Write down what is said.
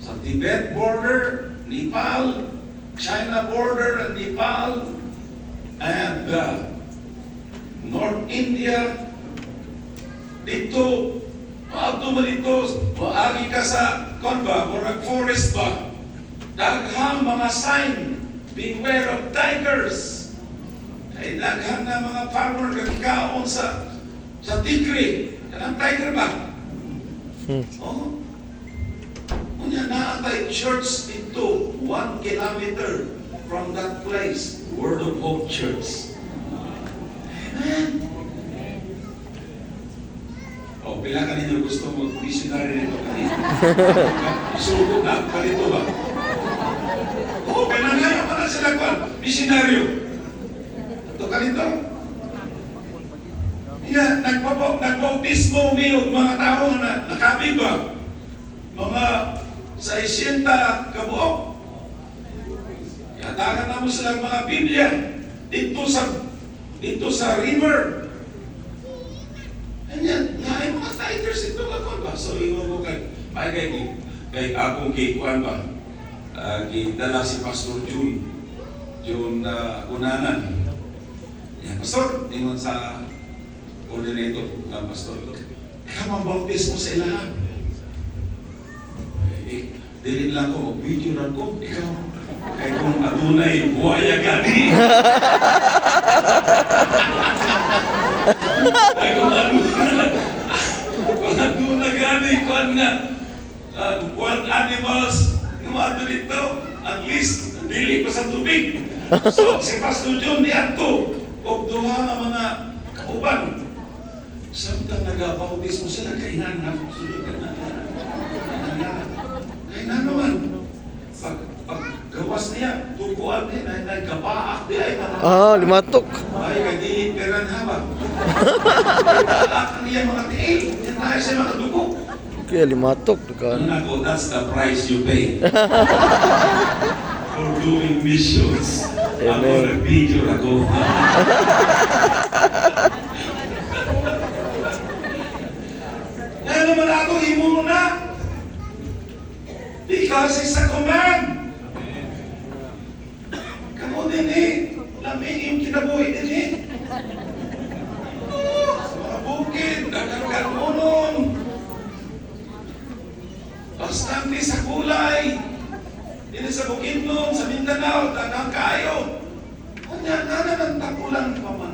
Sa Tibet border, Nepal, China border and Nepal, and North India, dito, maato mo dito, maagi ka sa, murag forest ba? Daghang mga sign, beware of tigers. Ay daghang na mga farmer kagikaon sa Tigre. Kanang tiger ba? Oh. Unya naatay church dito, 1 kilometer from that place. Word of Hope Church. Amen. Oh, pila ka ninyo gusto mag-missionary nito kanina? Isugot na, kanito ba? Oh, pinangayon ka na sila kwan, missionaryo. Ito kanito. Yeah, nagbautismo umiyog mga tao na nakabig ba? Mga 60 kabuok. Yatagan na mo silang mga Biblia dito sa river. Ganyan, naay mga tigers ito ka ba? So, iwan ko kay akong kikuan ba? Kitala si Pastor June Unanan. Yan, Pastor, ingon sa coordinator ng Pastor. Ikaw mabautis mo sa ilahan. Dili lang ko, video lang ko, ikaw. Kaya kung adunay, buhaya gani. Kaya kung adunay gani, kung nga, wild animals, numato dito, at least, dili pa sa tubig. So, si Pastor John niyanto, o duha nga mga kauban. Samtang nag-bautis mo sila, kainan na, sulitan na. Kainan naman. Pag-gawas niya, tukuan niya, nagkapaak di ay parang. Limatok. Ay, kadi peran haba. Nagkapaak niya mga tiil. Yan tayo sa mga dugo. Kaya limatok. Ano ako, that's the price you pay. For doing missions. Ako nag-video ako. Ngayon naman ako, imo mo na. Because it's a command. Kamu din lamig yung kinabuhi din sa mga bukid, dagang-gangunon. Bastante sa kulay. Dito sa Bukidnon, sa Mindanao, dagang kayo. Kanya, nana ng tapulang paman.